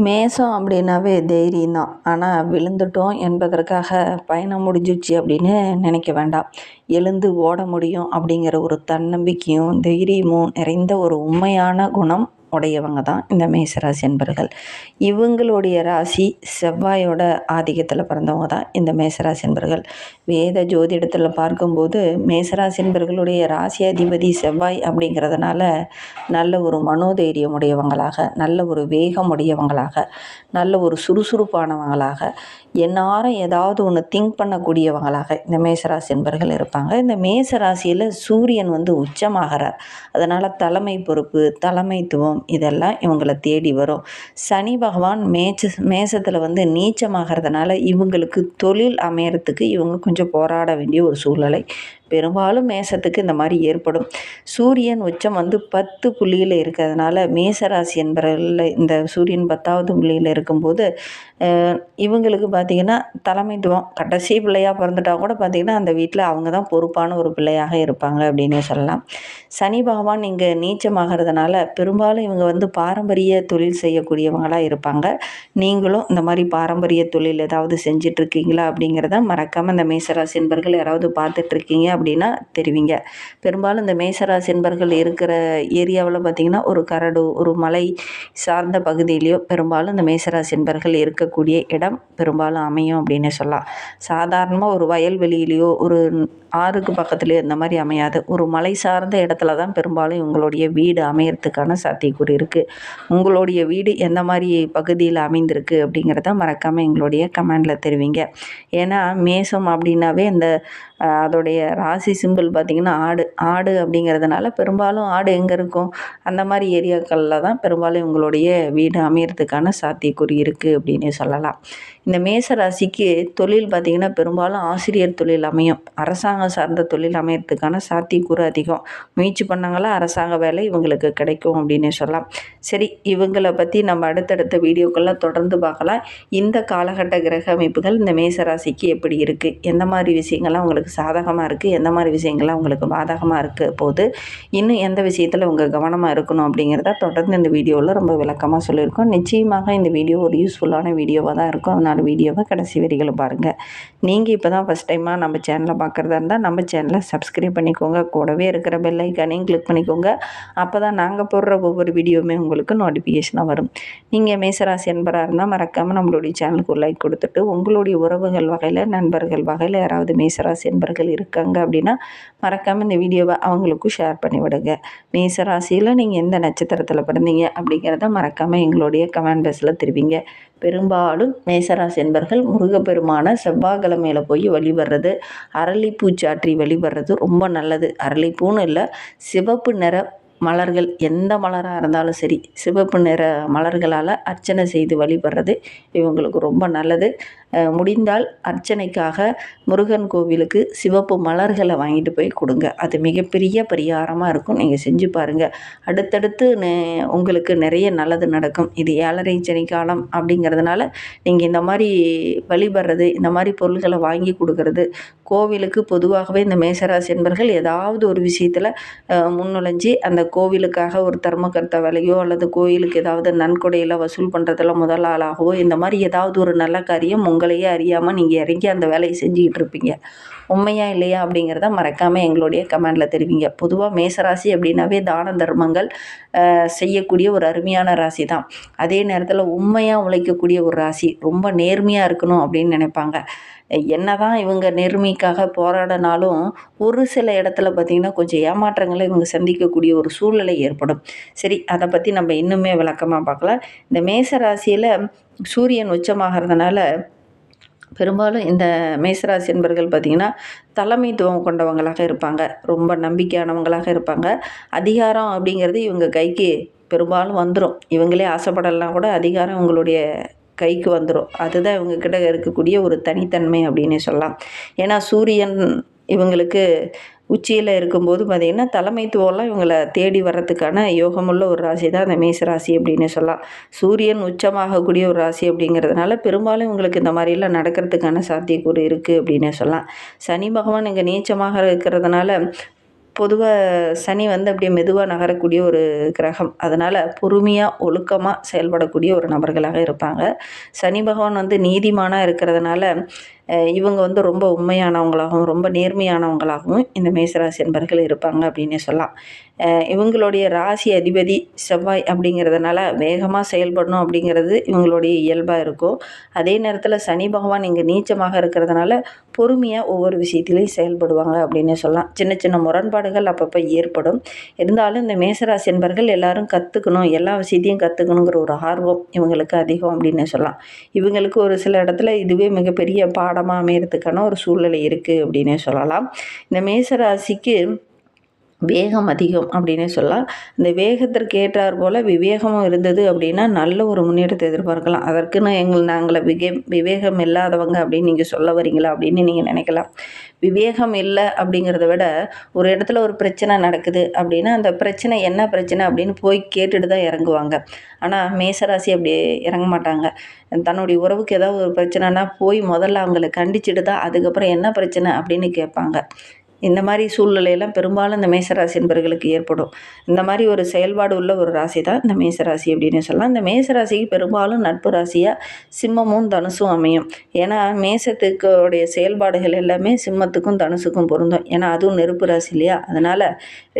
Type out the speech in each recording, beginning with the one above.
மேஷம் அப்படின்னாவே தைரியம் தான். ஆனால் விழுந்துட்டோம் என்பதற்காக பயணம் முடிஞ்சிடுச்சு அப்படின்னு நினைக்க வேண்டாம். எழுந்து ஓட முடியும் அப்படிங்கிற ஒரு தன்னம்பிக்கையும் தைரியமும் நிறைந்த ஒரு உண்மையான குணம் உடையவங்க தான் இந்த மேசராசி என்பர்கள். இவங்களுடைய ராசி செவ்வாயோட ஆதிக்கத்தில் பிறந்தவங்க தான் இந்த மேசராசி என்பர்கள். வேத ஜோதிடத்தில் பார்க்கும்போது மேசராசி என்பர்களுடைய ராசி அதிபதி செவ்வாய் அப்படிங்கிறதுனால நல்ல ஒரு மனோதைரியம் உடையவங்களாக, நல்ல ஒரு வேகம் உடையவங்களாக, நல்ல ஒரு சுறுசுறுப்பானவங்களாக, எந்நேரம் ஏதாவது ஒன்று திங்க் பண்ணக்கூடியவங்களாக இந்த மேசராசி என்பர்கள் இருப்பாங்க. இந்த மேசராசியில் சூரியன் உச்சமாகிறார். அதனால் தலைமை பொறுப்பு, தலைமைத்துவம் இதெல்லாம் இவங்களை தேடி வரும். சனி பகவான் மேசத்தில் நீச்சமாகிறதுனால இவங்களுக்கு தொழில் அமையறதுக்கு இவங்க கொஞ்சம் போராட வேண்டிய ஒரு சூழ்நிலை பெரும்பாலும் மேசத்துக்கு இந்த மாதிரி ஏற்படும். சூரியன் உச்சம் 10 புள்ளியில் இருக்கிறதுனால மேசராசி என்பவர்களில் இந்த சூரியன் 10வது புள்ளியில் இருக்கும்போது இவங்களுக்கு பார்த்திங்கன்னா தலைமைத்துவம் கடைசி பிள்ளையாக பிறந்துட்டா கூட பார்த்திங்கன்னா அந்த வீட்டில் அவங்க தான் பொறுப்பான ஒரு பிள்ளையாக இருப்பாங்க அப்படின்னே சொல்லலாம். சனி பகவான் இங்கே நீச்சமாகிறதுனால பெரும்பாலும் இவங்க பாரம்பரிய தொழில் செய்யக்கூடியவங்களாக இருப்பாங்க. நீங்களும் இந்த மாதிரி பாரம்பரிய தொழில் ஏதாவது செஞ்சிட்ருக்கீங்களா அப்படிங்கிறத மறக்காமல் இந்த மேசராசி என்பர்கள் யாராவது பார்த்துட்ருக்கீங்க அப்படின்னா தெரிவிங்க. பெரும்பாலும் இந்த மேசராசி என்பர்கள் இருக்கிற ஏரியாவில் பார்த்திங்கன்னா ஒரு கரடு, ஒரு மலை சார்ந்த பகுதியிலையோ பெரும்பாலும் இந்த மேசராசி என்பர்கள் இருக்கக்கூடிய இடம் பெரும்பாலும் அமையும் அப்படின்னே சொல்லலாம். சாதாரணமாக ஒரு வயல்வெளியிலையோ ஒரு ஆறுக்கு பக்கத்துலேயோ இந்த மாதிரி அமையாது. ஒரு மலை சார்ந்த இடத்துல தான் பெரும்பாலும் உங்களுடைய வீடு அமையறதுக்கான சாத்தியக்கூறு இருக்குது. உங்களுடைய வீடு எந்த மாதிரி பகுதியில் அமைந்திருக்கு அப்படிங்கிறத மறக்காமல் எங்களுடைய கமெண்டில் தெரிவிங்க. ஏன்னா மேசம் அப்படின்னாவே இந்த அதோடைய ராசி சிம்பிள் பார்த்திங்கன்னா ஆடு அப்படிங்கிறதுனால பெரும்பாலும் ஆடு எங்கே இருக்கும் அந்த மாதிரி ஏரியாக்களில் தான் பெரும்பாலும் உங்களுடைய வீடு அமையறதுக்கான சாத்தியக்கூறு இருக்குது அப்படின்னே சொல்லலாம். இந்த மேச ராசிக்கு தொழில் பார்த்திங்கன்னா பெரும்பாலும் ஆசிரியர் தொழில் அமையும். அரசாங்கம் சார்ந்த தொழில் அமையறதுக்கான சாத்தியக்கூறு அதிகம். முயற்சி பண்ணாங்களா அரசாங்க வேலை இவங்களுக்கு கிடைக்கும் அப்படின்னே சொல்லலாம். சரி, இவங்களை பற்றி நம்ம அடுத்தடுத்த வீடியோக்களில் தொடர்ந்து பார்க்கலாம். இந்த காலகட்ட கிரக அமைப்புகள் இந்த மேச ராசிக்கு எப்படி இருக்குது, எந்த மாதிரி விஷயங்கள்லாம் உங்களுக்கு சாதகமாக இருக்குது, எந்த மாதிரி விஷயங்கள்லாம் உங்களுக்கு பாதகமாக இருக்க போது, இன்னும் எந்த விஷயத்தில் உங்கள் கவனமாக இருக்கணும் அப்படிங்கிறத தொடர்ந்து இந்த வீடியோவில் ரொம்ப விளக்கமாக சொல்லியிருக்கோம். நிச்சயமாக இந்த வீடியோ ஒரு யூஸ்ஃபுல்லான வீடியோவாக தான் இருக்கும். அதனால் வீடியோவை கடைசி வரிகளை பாருங்கள். நீங்கள் இப்போ தான் ஃபஸ்ட் டைமாக நம்ம சேனலை பார்க்குறதா இருந்தால் நம்ம சேனலை சப்ஸ்கிரைப் பண்ணிக்கோங்க. கூடவே இருக்கிற பெல் ஐக்கானையும் கிளிக் பண்ணிக்கோங்க. அப்போ தான் நாங்கள் போடுற ஒவ்வொரு வீடியோவுமே உங்களுக்கு நோட்டிஃபிகேஷனாக வரும். நீங்கள் மேசராசி என்பராக இருந்தால் மறக்காமல் நம்மளுடைய சேனலுக்கு ஒரு லைக் கொடுத்துட்டு உங்களுடைய உறவுகள் வகையில், நண்பர்கள் வகையில் யாராவது மேசராசி என்பர்கள் இருக்காங்க அப்படின்னா மறக்காமல் இந்த வீடியோவை அவங்களுக்கும் ஷேர் பண்ணி விடுங்க. மேசராசியில் நீங்கள் எந்த நட்சத்திரத்தில் பிறந்தீங்க அப்படிங்கிறத மறக்காமல் எங்களுடைய கமெண்ட் பாக்ஸில் தெரிவிங்க. பெரும்பாலும் மேசராசி என்பர்கள் முருகப்பெருமான செவ்வாய்க்கிழமையில போய் வழிபடுறது, அரளிப்பூச்சாற்றி வழிபடுறது ரொம்ப நல்லது. அரளிப்பூன்னு இல்லை, சிவப்பு நிற மலர்கள் எந்த மலராக இருந்தாலும் சரி சிவப்பு நிற மலர்களால் அர்ச்சனை செய்து வழிபடுறது இவங்களுக்கு ரொம்ப நல்லது. முடிந்தால் அர்ச்சனைக்காக முருகன் கோவிலுக்கு சிவப்பு மலர்களை வாங்கிட்டு போய் கொடுங்க. அது மிகப்பெரிய பரிகாரமாக இருக்கும். நீங்கள் செஞ்சு பாருங்கள். அடுத்தடுத்து உங்களுக்கு நிறைய நல்லது நடக்கும். இது 7.5 சனிக்காலம் அப்படிங்கிறதுனால நீங்கள் இந்த மாதிரி வழிபடுறது, இந்த மாதிரி பொருள்களை வாங்கி கொடுக்கறது, கோவிலுக்கு பொதுவாகவே இந்த மேசராசி என்பர்கள் ஏதாவது ஒரு விஷயத்தில் முன்னுழைஞ்சி அந்த கோவிலுக்காக ஒரு தர்மகர்த்த வேலையோ அல்லது கோவிலுக்கு ஏதாவது நன்கொடையில் வசூல் பண்ணுறதுல முதல் ஆளாகவோ இந்த மாதிரி ஏதாவது ஒரு நல்ல காரியம் உங்களையே அறியாமல் நீங்கள் இறங்கி அந்த வேலையை செஞ்சுக்கிட்டு இருப்பீங்க. உண்மையா இல்லையா அப்படிங்கிறத மறக்காமல் எங்களுடைய கமெண்டில் தெரிவிங்க. பொதுவாக மேசராசி அப்படின்னாவே தான தர்மங்கள் செய்யக்கூடிய ஒரு அருமையான ராசி தான். அதே நேரத்தில் உண்மையாக உழைக்கக்கூடிய ஒரு ராசி. ரொம்ப நேர்மையாக இருக்கணும் அப்படின்னு நினைப்பாங்க. என்னதான் இவங்க நேர்மைக்காக போராடினாலும் ஒரு சில இடத்துல பார்த்திங்கன்னா கொஞ்சம் ஏமாற்றங்களை இவங்க சந்திக்கக்கூடிய ஒரு சூழ்நிலை ஏற்படும். சரி, அதை பற்றி நம்ம இன்னுமே விளக்கமாக பார்க்கலாம். இந்த மேச ராசியில் சூரியன் உச்சமாகிறதுனால பெரும்பாலும் இந்த மேசராசி என்பர்கள் பார்த்திங்கன்னா தலைமைத்துவம் கொண்டவங்களாக இருப்பாங்க. ரொம்ப நம்பிக்கையானவங்களாக இருப்பாங்க. அதிகாரம் அப்படிங்கிறது இவங்க கைக்கு பெரும்பாலும் வந்துடும். இவங்களே ஆசைப்படலாம் கூட அதிகாரம் உங்களுடைய கைக்கு வந்துடும். அதுதான் இவங்கக்கிட்ட இருக்கக்கூடிய ஒரு தனித்தன்மை அப்படின்னே சொல்லலாம். ஏன்னா சூரியன் இவங்களுக்கு உச்சியில் இருக்கும்போது பார்த்திங்கன்னா தலைமைத்துவம்லாம் இவங்களை தேடி வர்றதுக்கான யோகமுள்ள ஒரு ராசி தான் அந்த மேசராசி அப்படின்னு சொல்லலாம். சூரியன் உச்சமாகக்கூடிய ஒரு ராசி அப்படிங்கிறதுனால பெரும்பாலும் இவங்களுக்கு இந்த மாதிரிலாம் நடக்கிறதுக்கான சாத்தியக்கூறு இருக்குது அப்படின்னே சொல்லலாம். சனி பகவான் இங்கே நீச்சமாக இருக்கிறதுனால பொதுவாக சனி வந்து அப்படியே மெதுவாக நகரக்கூடிய ஒரு கிரகம். அதனால் பொறுமையாக ஒழுக்கமாக செயல்படக்கூடிய ஒரு நபர்களாக இருப்பாங்க. சனி பகவான் வந்து நீதிமானா இருக்கிறதுனால இவங்க வந்து ரொம்ப உண்மையானவங்களாகவும் ரொம்ப நேர்மையானவங்களாகவும் இந்த மேசராசி என்பர்கள் இருப்பாங்க அப்படின்னே சொல்லலாம். இவங்களுடைய ராசி அதிபதி செவ்வாய் அப்படிங்கிறதுனால வேகமாக செயல்படணும் அப்படிங்கிறது இவங்களுடைய இயல்பாக இருக்கும். அதே நேரத்தில் சனி பகவான் இங்கே நீச்சமாக இருக்கிறதுனால பொறுமையாக ஒவ்வொரு விஷயத்திலையும் செயல்படுவாங்க அப்படின்னே சொல்லலாம். சின்ன சின்ன முரண்பாடுகள் அப்பப்போ ஏற்படும். இருந்தாலும் இந்த மேசராசி என்பர்கள் எல்லாரும் கற்றுக்கணும், எல்லா விஷயத்தையும் கற்றுக்கணுங்கிற ஒரு ஆர்வம் இவங்களுக்கு அதிகம் அப்படின்னே சொல்லலாம். இவங்களுக்கு ஒரு சில இடத்துல இதுவே மிகப்பெரிய பாடமாக அமையறதுக்கான ஒரு சூழ்நிலை இருக்குது அப்படின்னே சொல்லலாம். இந்த மேசராசிக்கு வேகம் அதிகம் அப்படின்னே சொல்லலாம். இந்த வேகத்திற்கு ஏற்றார் போல் விவேகமும் இருந்தது அப்படின்னா நல்ல ஒரு முன்னேற்றத்தை எதிர்பார்க்கலாம். அதற்குன்னு நாங்களை விவேகம் இல்லாதவங்க அப்படின்னு நீங்கள் சொல்ல வரீங்களா அப்படின்னு நீங்கள் நினைக்கலாம். விவேகம் இல்லை அப்படிங்கிறத விட ஒரு இடத்துல ஒரு பிரச்சனை நடக்குது அப்படின்னா அந்த பிரச்சனை என்ன பிரச்சனை அப்படின்னு போய் கேட்டுட்டு தான் இறங்குவாங்க. ஆனால் மேசராசி அப்படி இறங்க மாட்டாங்க. தன்னுடைய உறவுக்கு ஏதாவது ஒரு பிரச்சனைனா போய் முதல்ல அவங்கள கண்டிச்சுட்டு தான் அதுக்கப்புறம் என்ன பிரச்சனை அப்படின்னு கேட்பாங்க. இந்த மாதிரி சூழ்நிலையெல்லாம் பெரும்பாலும் இந்த மேசராசி என்பவர்களுக்கு ஏற்படும். இந்த மாதிரி ஒரு செயல்பாடு உள்ள ஒரு ராசி தான் இந்த மேசராசி அப்படின்னு சொல்லலாம். இந்த மேசராசிக்கு பெரும்பாலும் நட்பு ராசியாக சிம்மமும் தனுசும் அமையும். ஏன்னா மேசத்துக்குடைய செயல்பாடுகள் எல்லாமே சிம்மத்துக்கும் தனுசுக்கும் பொருந்தும். ஏன்னா அதுவும் நெருப்பு ராசி இல்லையா, அதனால்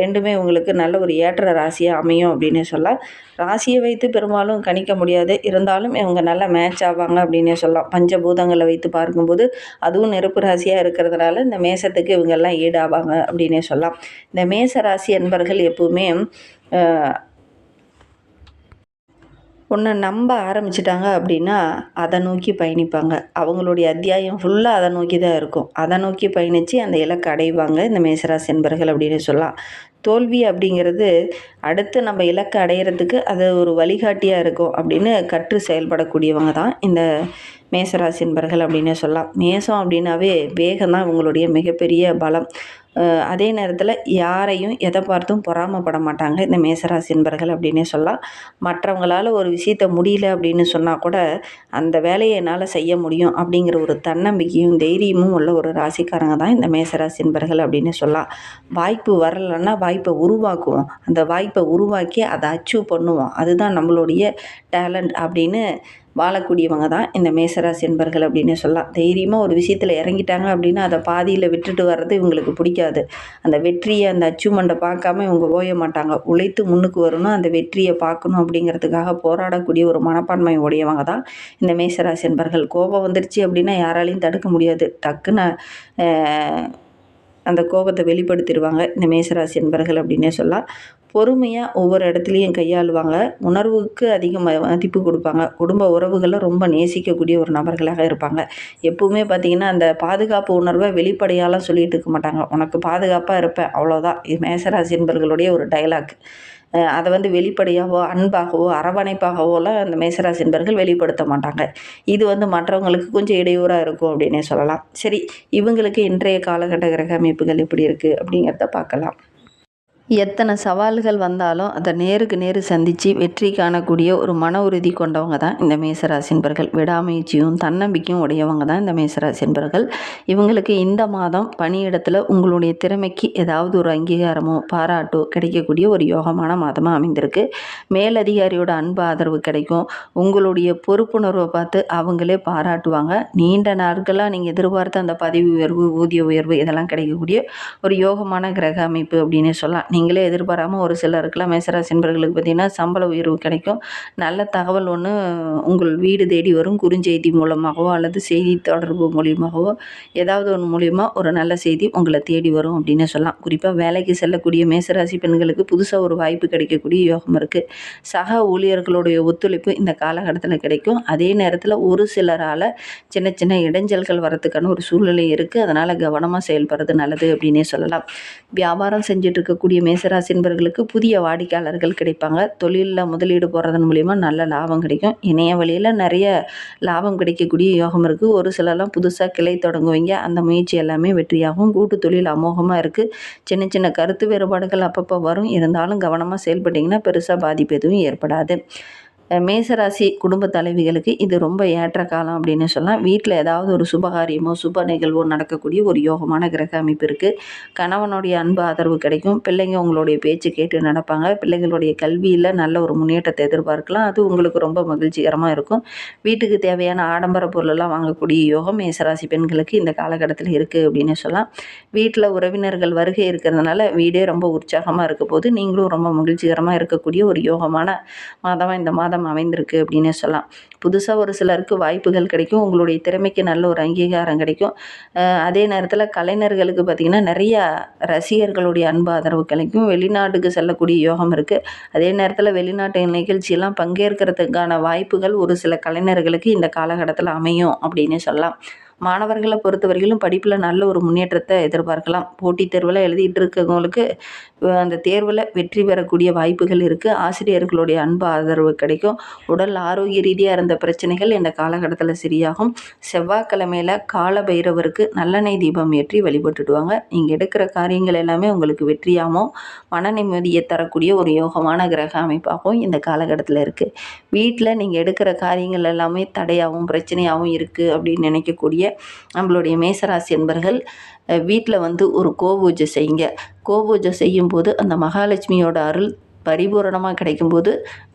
ரெண்டுமே உங்களுக்கு நல்ல ஒரு ஏற்ற ராசியாக அமையும் அப்படின்னு சொல்லலாம். ராசியை வைத்து பெரும்பாலும் கணிக்க முடியாது, இருந்தாலும் இவங்க நல்லா மேட்ச் ஆவாங்க அப்படின்னே சொல்லலாம். பஞ்சபூதங்களை வைத்து பார்க்கும்போது அதுவும் நெருப்பு ராசியாக இருக்கிறதுனால இந்த மேசத்துக்கு இவங்கெல்லாம் ஈடாவாங்க அப்படின்னே சொல்லலாம். இந்த மேச ராசி என்பர்கள் எப்பவுமே ஒன்று நம்ப ஆரம்பிச்சிட்டாங்க அப்படின்னா அதை நோக்கி பயணிப்பாங்க. அவங்களுடைய அத்தியாயம் ஃபுல்லாக அதை நோக்கி தான் இருக்கும். அதை நோக்கி பயணித்து அந்த இலக்கை அடைவாங்க இந்த மேசராசி என்பர்கள் அப்படின்னு சொல்லலாம். தோல்வி அப்படிங்கிறது அடுத்து நம்ம இலக்கை அடையிறதுக்கு அது ஒரு வழிகாட்டியாக இருக்கும் அப்படின்னு கற்று செயல்படக்கூடியவங்க தான் இந்த மேசராசி என்பர்கள் அப்படின்னே சொல்லலாம். மேசம் அப்படின்னாவே வேகம் தான் இவங்களுடைய மிகப்பெரிய பலம். அதே நேரத்தில் யாரையும் எதை பார்த்தும் பொறாமப்பட மாட்டாங்க இந்த மேசராசி என்பர்கள் அப்படின்னே சொல்லலாம். மற்றவங்களால் ஒரு விஷயத்த முடியல அப்படின்னு சொன்னால் கூட அந்த வேலையை என்னால் செய்ய முடியும் அப்படிங்கிற ஒரு தன்னம்பிக்கையும் தைரியமும் உள்ள ஒரு ராசிக்காரங்க தான் இந்த மேசராசி என்பர்கள் அப்படின்னு சொல்லலாம். வாய்ப்பு வரலைன்னா வாய்ப்பை உருவாக்குவோம், அந்த வாய்ப்பை உருவாக்கி அதை அச்சீவ் பண்ணுவோம், அதுதான் நம்மளுடைய டேலண்ட் அப்படின்னு வாழக்கூடியவங்க தான் இந்த மேசராசி என்பர்கள் அப்படின்னு சொல்லலாம். தைரியமாக ஒரு விஷயத்தில் இறங்கிட்டாங்க அப்படின்னா அதை பாதியில் விட்டுட்டு வர்றது இவங்களுக்கு பிடிக்காது. அந்த வெற்றியை அந்த அச்சீவ்மெண்ட்டை பார்க்காம இவங்க ஓய மாட்டாங்க. உழைத்து முன்னுக்கு வரணும், அந்த வெற்றியை பார்க்கணும் அப்படிங்கிறதுக்காக போராடக்கூடிய ஒரு மனப்பான்மை உடையவங்க தான் இந்த மேசராசி என்பர்கள். கோபம் வந்துருச்சு அப்படின்னா யாராலையும் தடுக்க முடியாது. டக்குன்னு அந்த கோபத்தை வெளிப்படுத்திடுவாங்க இந்த மேசராசி என்பர்கள் அப்படின்னே சொல்லலாம். பொறுமையாக ஒவ்வொரு இடத்துலையும் கையாளுவாங்க. உணர்வுக்கு அதிக மதிப்பு கொடுப்பாங்க. குடும்ப உறவுகளை ரொம்ப நேசிக்கக்கூடிய ஒரு நபர்களாக இருப்பாங்க. எப்பவுமே பார்த்திங்கன்னா அந்த பாதுகாப்பு உணர்வை வெளிப்படையாலாம் சொல்லிகிட்டு இருக்க மாட்டாங்க. உனக்கு பாதுகாப்பாக இருப்பேன் அவ்வளோதான். இது மேசராசி என்பர்களுடைய ஒரு டைலாக். அதை வந்து வெளிப்படையாகவோ அன்பாகவோ அரவணைப்பாகவோலாம் அந்த மேசராசி என்பர்கள் வெளிப்படுத்த மாட்டாங்க. இது வந்து மற்றவங்களுக்கு கொஞ்சம் இடையூறாக இருக்கும் அப்படின்னே சொல்லலாம். சரி, இவங்களுக்கு இன்றைய காலகட்ட கிரக அமைப்புகள் எப்படி இருக்குது அப்படிங்கிறத பார்க்கலாம். எத்தனை சவால்கள் வந்தாலும் அதை நேருக்கு நேர் சந்தித்து வெற்றி காணக்கூடிய ஒரு மன உறுதி கொண்டவங்க தான் இந்த மேசராசி என்பர்கள். விடாமுயற்சியும் தன்னம்பிக்கையும் உடையவங்க தான் இந்த மேசராசி என்பர்கள். இவங்களுக்கு இந்த மாதம் பணியிடத்தில் உங்களுடைய திறமைக்கு ஏதாவது ஒரு அங்கீகாரமோ பாராட்டோ கிடைக்கக்கூடிய ஒரு யோகமான மாதமாக அமைந்திருக்கு. மேலதிகாரியோட அன்பு ஆதரவு கிடைக்கும். உங்களுடைய பொறுப்புணர்வை பார்த்து அவங்களே பாராட்டுவாங்க. நீண்ட நாட்களாக நீங்கள் எதிர்பார்த்த அந்த பதவி உயர்வு, ஊதிய உயர்வு இதெல்லாம் கிடைக்கக்கூடிய ஒரு யோகமான கிரக அமைப்பு அப்படின்னு சொல்லலாம். நீங்களே எதிர்பாராமல் ஒரு சிலருக்குலாம் மேசராசி என்பவர்களுக்கு பார்த்திங்கன்னா சம்பள உயர்வு கிடைக்கும். நல்ல தகவல் ஒன்று உங்கள் வீடு தேடி வரும். குறுஞ்செய்தி மூலமாகவோ அல்லது செய்தி தொடர்பு மூலியமாகவோ ஏதாவது ஒன்று மூலியமாக ஒரு நல்ல செய்தி உங்களை தேடி வரும் அப்படின்னு சொல்லலாம். குறிப்பாக வேலைக்கு செல்லக்கூடிய மேசராசி பெண்களுக்கு புதுசாக ஒரு வாய்ப்பு கிடைக்கக்கூடிய யோகம் இருக்குது. சக ஊழியர்களுடைய ஒத்துழைப்பு இந்த காலகட்டத்தில் கிடைக்கும். அதே நேரத்தில் ஒரு சிலரால் சின்ன சின்ன இடைஞ்சல்கள் வரத்துக்கான ஒரு சூழ்நிலை இருக்குது. அதனால் கவனமாக செயல்படுறது நல்லது அப்படின்னே சொல்லலாம். வியாபாரம் செஞ்சுட்டு இருக்கக்கூடிய மேசராசி என்பவர்களுக்கு புதிய வாடிக்கையாளர்கள் கிடைப்பாங்க. தொழிலில் முதலீடு போடுறதன் மூலிமா நல்ல லாபம் கிடைக்கும். இணைய வழியில் நிறைய லாபம் கிடைக்கக்கூடிய யோகம் இருக்குது. ஒரு சிலர்லாம் புதுசாக கிளை தொடங்குவீங்க. அந்த முயற்சி எல்லாமே வெற்றியாகும். கூட்டு தொழில் அமோகமாக இருக்குது. சின்ன சின்ன கருத்து வேறுபாடுகள் அப்பப்போ வரும். இருந்தாலும் கவனமாக செயல்பட்டிங்கன்னா பெருசாக பாதிப்பு எதுவும் ஏற்படாது. மேசராசி குடும்ப தலைவிகளுக்கு இது ரொம்ப ஏற்ற காலம் அப்படின்னு சொல்லலாம். வீட்டில் ஏதாவது ஒரு சுபகாரியமோ சுப நிகழ்வோ நடக்கக்கூடிய ஒரு யோகமான கிரக அமைப்பு இருக்குது. கணவனுடைய அன்பு ஆதரவு கிடைக்கும். பிள்ளைங்க உங்களுடைய பேச்சு கேட்டு நடப்பாங்க. பிள்ளைகளுடைய கல்வியில் நல்ல ஒரு முன்னேற்றத்தை எதிர்பார்க்கலாம். அது உங்களுக்கு ரொம்ப மகிழ்ச்சிகரமாக இருக்கும். வீட்டுக்கு தேவையான ஆடம்பர பொருளெல்லாம் வாங்கக்கூடிய யோகம் மேசராசி பெண்களுக்கு இந்த காலகட்டத்தில் இருக்குது அப்படின்னு சொல்லலாம். வீட்டில் உறவினர்கள் வருகை இருக்கிறதுனால வீடே ரொம்ப உற்சாகமாக இருக்க போது நீங்களும் ரொம்ப மகிழ்ச்சிகரமாக இருக்கக்கூடிய ஒரு யோகமான மாதமாக இந்த மாதம் அமைந்திருக்கு அப்படின்னே சொல்லலாம். புதுசாக ஒரு சிலருக்கு வாய்ப்புகள் கிடைக்கும். உங்களுடைய திறமைக்கு நல்ல ஒரு அங்கீகாரம் கிடைக்கும். அதே நேரத்தில் கலைஞர்களுக்கு பார்த்திங்கன்னா நிறையா ரசிகர்களுடைய அன்பு ஆதரவு கிடைக்கும். வெளிநாட்டுக்கு செல்லக்கூடிய யோகம் இருக்குது. அதே நேரத்தில் வெளிநாட்டு நிகழ்ச்சியெல்லாம் பங்கேற்கிறதுக்கான வாய்ப்புகள் ஒரு சில கலைஞர்களுக்கு இந்த காலகட்டத்தில் அமையும் அப்படின்னே சொல்லலாம். மாணவர்களை பொறுத்தவரையிலும் படிப்பில் நல்ல ஒரு முன்னேற்றத்தை எதிர்பார்க்கலாம். போட்டித் தேர்வில் எழுதிட்டு இருக்கவங்களுக்கு அந்த தேர்வில் வெற்றி பெறக்கூடிய வாய்ப்புகள் இருக்குது. ஆசிரியர்களுடைய அன்பு ஆதரவு கிடைக்கும். உடல் ஆரோக்கிய ரீதியாக இருந்த பிரச்சனைகள் இந்த காலகட்டத்தில் சரியாகும். செவ்வாய்க்கிழமையில் கால பைரவருக்கு நல்லெண்ணெய் தீபம் ஏற்றி வழிபட்டுடுவாங்க. நீங்கள் எடுக்கிற காரியங்கள் எல்லாமே உங்களுக்கு வெற்றியாகவும் மன நிம்மதியை தரக்கூடிய ஒரு யோகமான கிரக அமைப்பாகவும் இந்த காலகட்டத்தில் இருக்குது. வீட்டில் நீங்கள் எடுக்கிற காரியங்கள் எல்லாமே தடையாகவும் பிரச்சனையாகவும் இருக்குது அப்படின்னு நினைக்கக்கூடிய நம்மளுடைய மேசராசி என்பர்கள் வீட்டில் ஒரு கோபூஜை செய்யுங்க. கோபூஜை செய்யும்போது அந்த மகாலட்சுமியோட அருள் பரிபூரணமாக கிடைக்கும்போது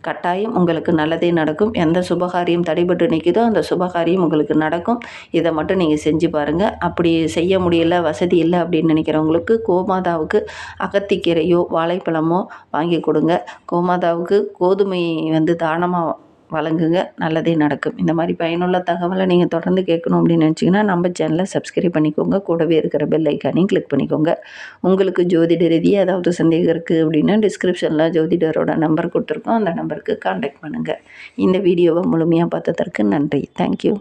கட்டாயம் உங்களுக்கு நல்லதே நடக்கும். எந்த சுபகாரியம் தடைபட்டு நிற்குதோ அந்த சுபகாரியம் உங்களுக்கு நடக்கும். இதை மட்டும் நீங்கள் செஞ்சு பாருங்கள். அப்படி செய்ய முடியல, வசதி இல்லை அப்படின்னு நினைக்கிறவங்களுக்கு கோமாதாவுக்கு அகத்திக்கீரையோ வாழைப்பழமோ வாங்கி கொடுங்க. கோமாதாவுக்கு கோதுமை தானமாக வழங்குங்க. நல்லதே நடக்கும். இந்த மாதிரி பயனுள்ள தகவலை நீங்கள் தொடர்ந்து கேட்கணும் அப்படின்னு நினச்சிங்கன்னா நம்ம சேனலை சப்ஸ்கிரைப் பண்ணிக்கோங்க. கூடவே இருக்கிற பெல் ஐக்கானையும் கிளிக் பண்ணிக்கோங்க. உங்களுக்கு ஜோதிட ரீதியாக ஏதாவது சந்தேகம் இருக்குது அப்படின்னா டிஸ்கிரிப்ஷனில் ஜோதிடரோட நம்பர் கொடுத்துருக்கோம். அந்த நம்பருக்கு கான்டாக்ட் பண்ணுங்கள். இந்த வீடியோவை முழுமையாக பார்த்ததற்கு நன்றி. தேங்க்யூ.